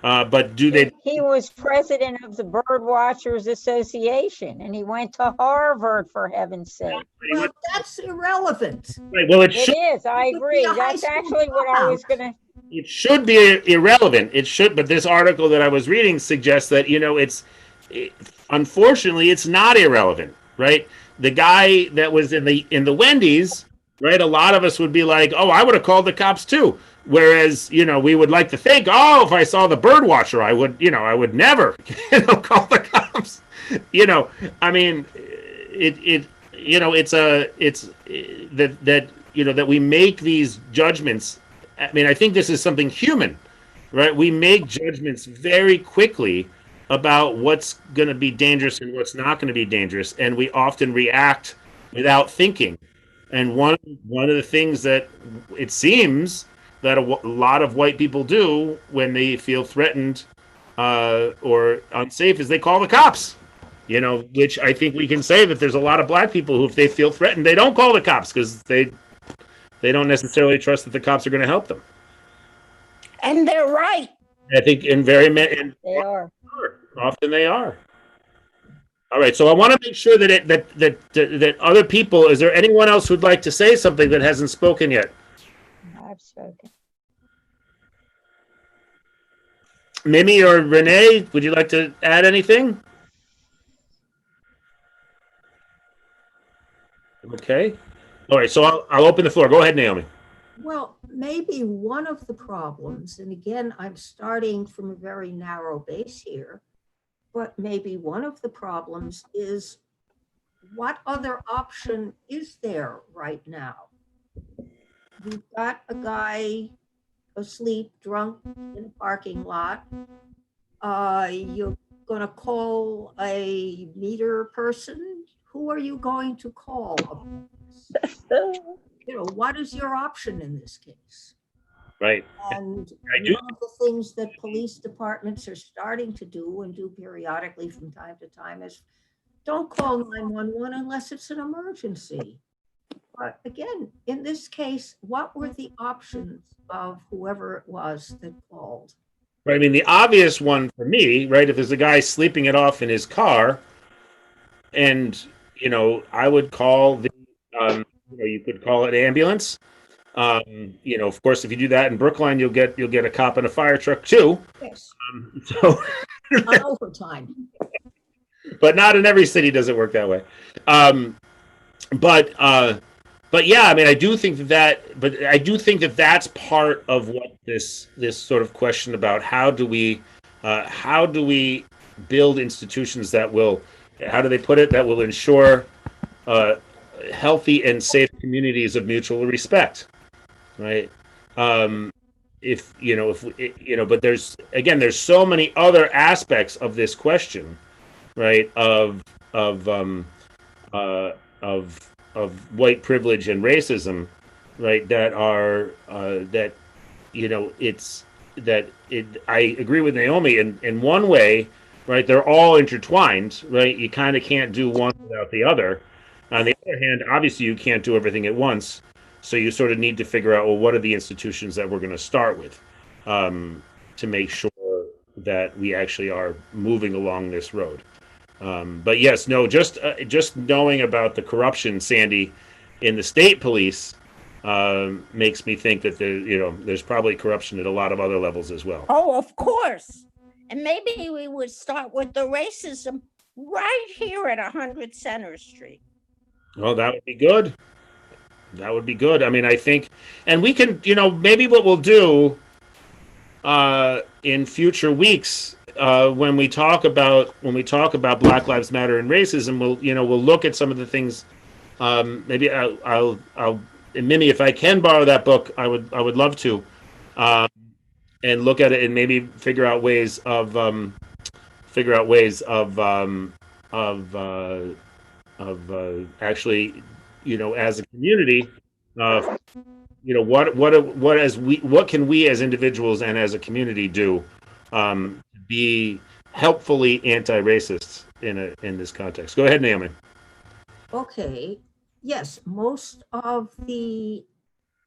but do they? He was president of the Bird Watchers Association, and he went to Harvard, for heaven's sake. Well, that's irrelevant. Right. Well, It is, I It could agree. be a high That's school actually what I was dropout. gonna, it should be irrelevant. It should, but this article that I was reading suggests that unfortunately it's not irrelevant, right? The guy that was in the Wendy's, right? A lot of us would be like, oh, I would have called the cops too. Whereas, we would like to think, oh, if I saw the bird watcher, I would never, call the cops. I mean, that we make these judgments. I mean, I think this is something human, right? We make judgments very quickly about what's going to be dangerous and what's not going to be dangerous, and we often react without thinking. And one of the things that it seems that a lot of white people do when they feel threatened or unsafe is they call the cops. Which I think we can say that there's a lot of black people who, if they feel threatened, they don't call the cops because they don't necessarily trust that the cops are going to help them. And they're right. I think they are. Often they are. All right, so I want to make sure that other people. Is there anyone else who'd like to say something that hasn't spoken yet? I've spoken. Mimi or Renee, would you like to add anything? Okay. All right, so I'll open the floor. Go ahead, Naomi. Well, maybe one of the problems, and again, I'm starting from a very narrow base here, but maybe one of the problems is what other option is there right now? You've got a guy asleep, drunk in a parking lot. You're going to call a meter person. Who are you going to call? What is your option in this case? Right. And I do. one of the things that police departments are starting to do and do periodically from time to time is don't call 911 unless it's an emergency. But again, in this case, what were the options of whoever it was that called? Right. I mean, the obvious one for me, right? If there's a guy sleeping it off in his car, and I would call you could call it ambulance. Of course, if you do that in Brookline, you'll get a cop in a fire truck too. Yes, So, on overtime. but not in every city does it work that way. But yeah, I mean, I do think that that's part of what this sort of question about how do we build institutions that will, how do they put it, that will ensure healthy and safe communities of mutual respect, right? But there's so many other aspects of this question, right? Of white privilege and racism, right? I agree with Naomi in one way, right? They're all intertwined, right? You kind of can't do one without the other. On the other hand, obviously you can't do everything at once. So you sort of need to figure out, well, what are the institutions that we're going to start with to make sure that we actually are moving along this road. But yes, no, just knowing about the corruption, Sandy, in the state police makes me think that there's probably corruption at a lot of other levels as well. Oh, of course. And maybe we would start with the racism right here at 100 Center Street. Well, that would be good. That would be good. I mean, I think, and we can, maybe what we'll do in future weeks, when we talk about Black Lives Matter and racism, we'll look at some of the things. Maybe I'll Mimi, if I can borrow that book, I would love to, and look at it and maybe figure out ways of actually, as a community, what can we as individuals and as a community do to be helpfully anti-racist in this context. Go ahead, Naomi. Okay, yes, most of the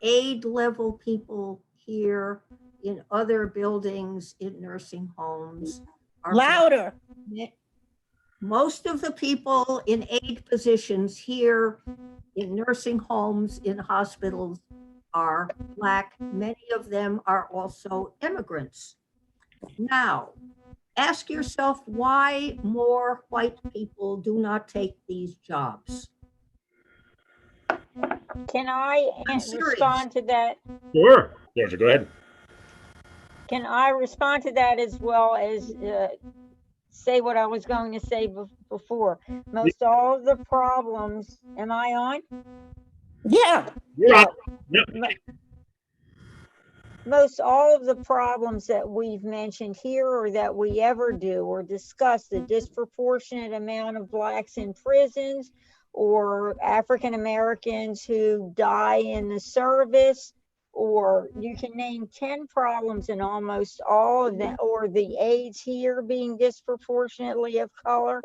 aid level people here in other buildings, in nursing homes are Louder. Most of the people in aid positions here in nursing homes, in hospitals are Black. Many of them are also immigrants. Now, ask yourself why more white people do not take these jobs. Can I respond to that? Sure, Georgia, go ahead. Can I respond to that as well as say what I was going to say before? Most all of the problems, am I on? Yeah. Yeah. Most all of the problems that we've mentioned here or that we ever do or discuss, the disproportionate amount of Blacks in prisons or African Americans who die in the service, or you can name 10 problems in almost all of them, or the AIDS here being disproportionately of color.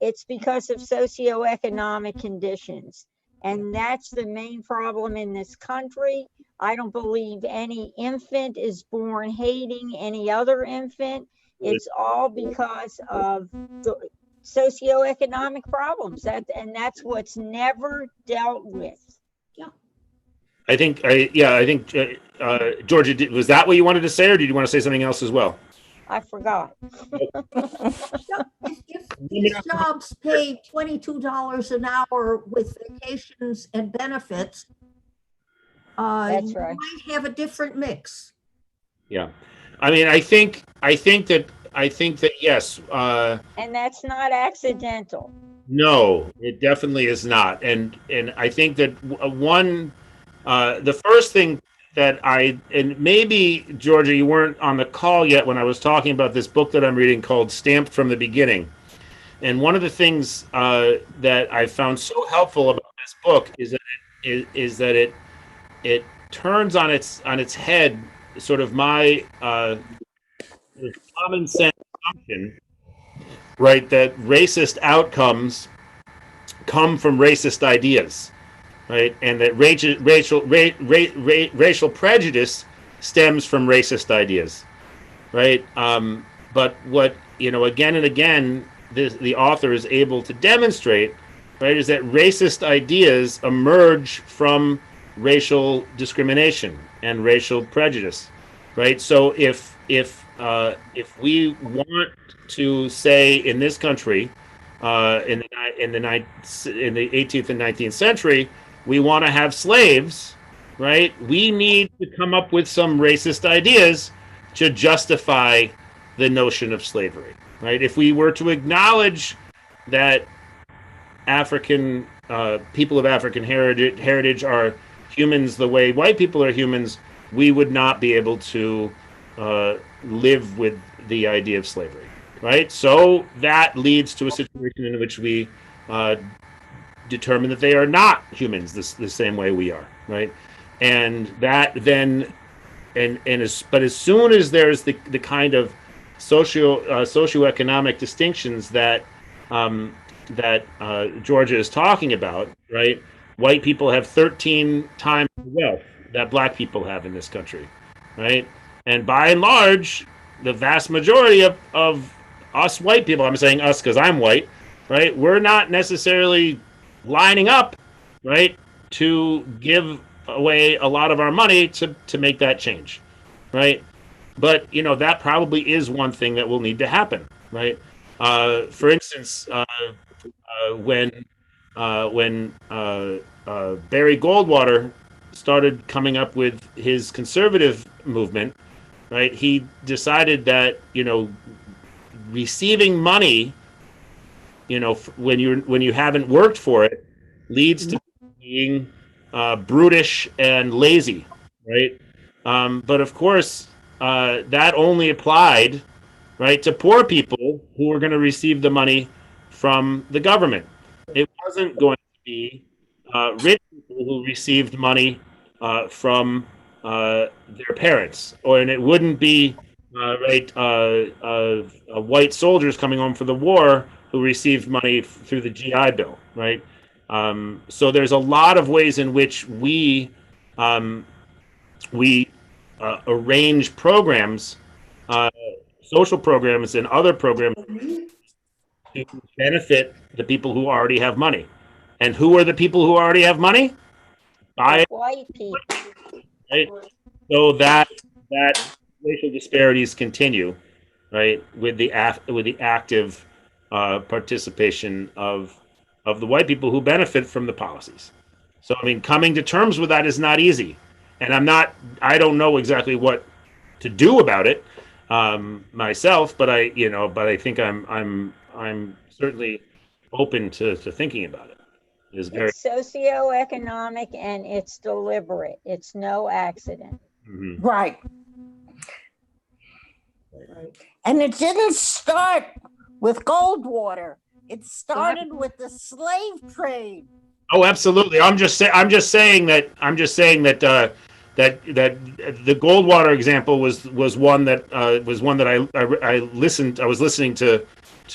It's because of socioeconomic conditions. And that's the main problem in this country. I don't believe any infant is born hating any other infant. It's all because of the socioeconomic problems. That's what's never dealt with. I think, Georgia, was that what you wanted to say, or did you want to say something else as well? I forgot. If these jobs pay $22 an hour with vacations and benefits, That's you right. might have a different mix. Yeah, I mean, I think that yes. And that's not accidental. No, it definitely is not, and I think that the first thing that and maybe, Georgia, you weren't on the call yet when I was talking about this book that I'm reading called Stamped from the Beginning. And one of the things that I found so helpful about this book is that it turns on its head sort of my common sense assumption, right, that racist outcomes come from racist ideas, right, and that racial prejudice stems from racist ideas, right? But what, again and again, the author is able to demonstrate, right, is that racist ideas emerge from racial discrimination and racial prejudice, right? So if we want to say in this country, in the 18th and 19th century, we want to have slaves, right? We need to come up with some racist ideas to justify the notion of slavery, right? If we were to acknowledge that African people of African heritage are humans the way white people are humans, we would not be able to live with the idea of slavery, right? So that leads to a situation in which we determine that they are not humans the same way we are, right? And that then, but as soon as there's the kind of socioeconomic distinctions that Georgia is talking about, right? White people have 13 times the wealth that black people have in this country, right? And by and large, the vast majority of us white people, I'm saying us because I'm white, right? We're not necessarily lining up, right, to give away a lot of our money to make that change, right? But that probably is one thing that will need to happen, right? For instance, when Barry Goldwater started coming up with his conservative movement, right? He decided that receiving money, when you haven't worked for it, leads to being brutish and lazy, right? But of course, that only applied, right, to poor people who were going to receive the money from the government. It wasn't going to be rich people who received money from their parents, and it wouldn't be white soldiers coming home from the war who received money through the GI Bill, right? So there's a lot of ways in which we arrange programs, social programs, and other programs to benefit the people who already have money. And who are the people who already have money? White people. Right? So that racial disparities continue, right, with the active participation of the white people who benefit from the policies. So I mean, coming to terms with that is not easy, and I don't know exactly what to do about it myself, but I think I'm certainly open to thinking about it. It's socioeconomic and it's deliberate. It's no accident. Mm-hmm. Right. And it didn't start with Goldwater. It started with the slave trade. Oh, absolutely. I'm just saying that that the Goldwater example was one that I was listening to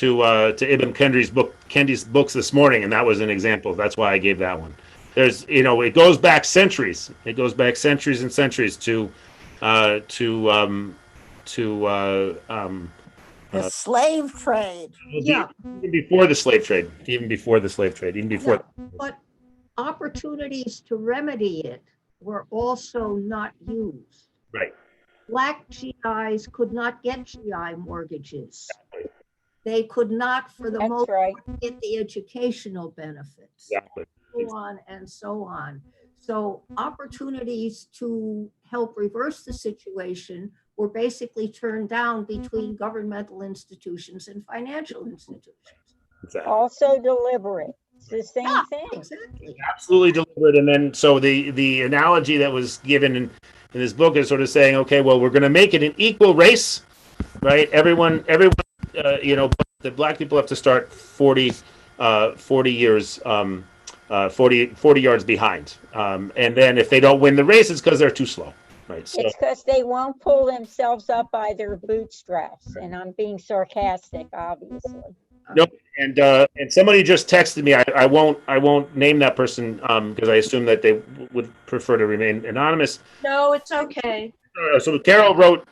Ibn Kendi's books this morning, and that was an example. That's why I gave that one. There's it goes back centuries. It goes back centuries and centuries to The slave trade. Yeah. Even before the slave trade. Yeah, but opportunities to remedy it were also not used. Right. Black GIs could not get GI mortgages. They could not, for the most part, get the educational benefits. Exactly. So on and so on. So opportunities to help reverse the situation were basically turned down between governmental institutions and financial institutions. Exactly. Also deliberate. It's the same thing. Exactly. Absolutely deliberate. And then so the analogy that was given in this book is sort of saying, okay, well, we're going to make it an equal race, right? Everyone, the black people have to start 40 years, 40 yards behind. And then if they don't win the race, it's because they're too slow, Right. So, It's because they won't pull themselves up by their bootstraps, and I'm being sarcastic, obviously. nope. And somebody just texted me. I won't name that person because I assume that they would prefer to remain anonymous. No, it's okay. So Carol wrote,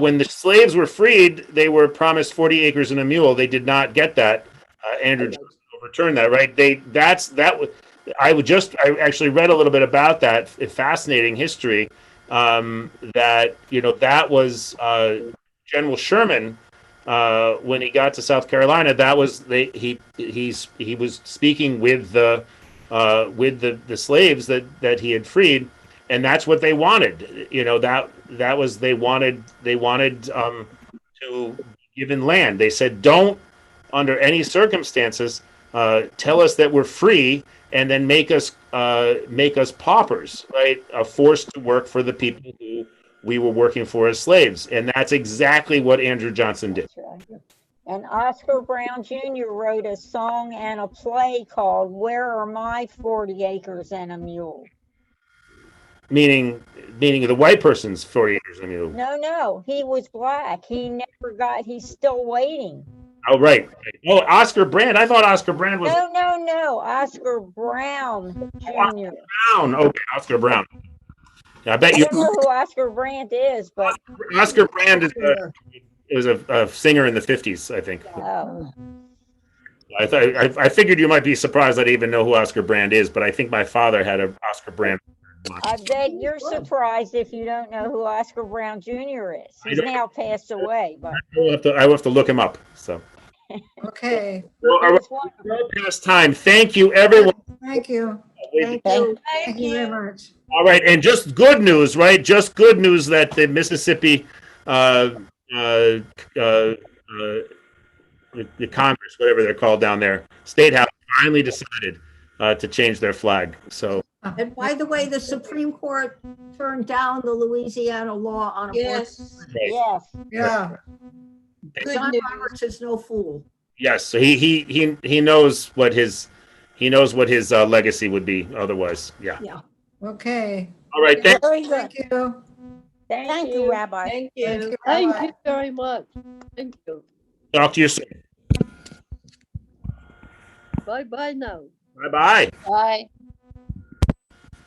when the slaves were freed, they were promised 40 acres and a mule. They did not get that. Andrew Johnson overturned that, right? I actually read a little bit about that. Fascinating history. That that was General Sherman when he got to South Carolina. That was he was speaking with the slaves that he had freed, and that's what they wanted. That was they wanted to give in land. They said, don't under any circumstances tell us that we're free and then make us paupers, right? Forced to work for the people who we were working for as slaves. And that's exactly what Andrew Johnson did. That's right. And Oscar Brown Jr. wrote a song and a play called Where Are My 40 Acres and a Mule? Meaning the white person's 40 acres and a mule. No, he was black. He's still waiting. Oh, right. Oh, Oscar Brand. I thought Oscar Brand was No, Oscar Brown Jr. Brown. Okay, Oscar Brown. Yeah, I bet I you don't know who Oscar Brandt is, but Oscar Brand was a singer in the 50s, I think. oh, I figured you might be surprised I didn't even know who Oscar Brand is, but I think my father had an Oscar Brand. I bet you're surprised if you don't know who Oscar Brown Jr. is. He's now passed away, but I will have to look him up. So, Okay, well, all he right, was wonderful. we're past time. Thank you, everyone. thank you. Thank you. Thank you very much. All right, and just good news, right? Just good news that the Mississippi, the Congress, whatever they're called down there, State House, finally decided to change their flag. So, And by the way, the Supreme Court turned down the Louisiana law on abortion. Yes. Yes. Yeah, Good John news. Roberts is no fool. yes, so he knows what his legacy would be otherwise. Yeah. okay. All right. Thank Very good. Thank you. Thank you, Rabbi. Thank Thank you. you. Thank Bye-bye. you very much. Thank you. Talk to you soon. Bye-bye now. Bye bye. Bye.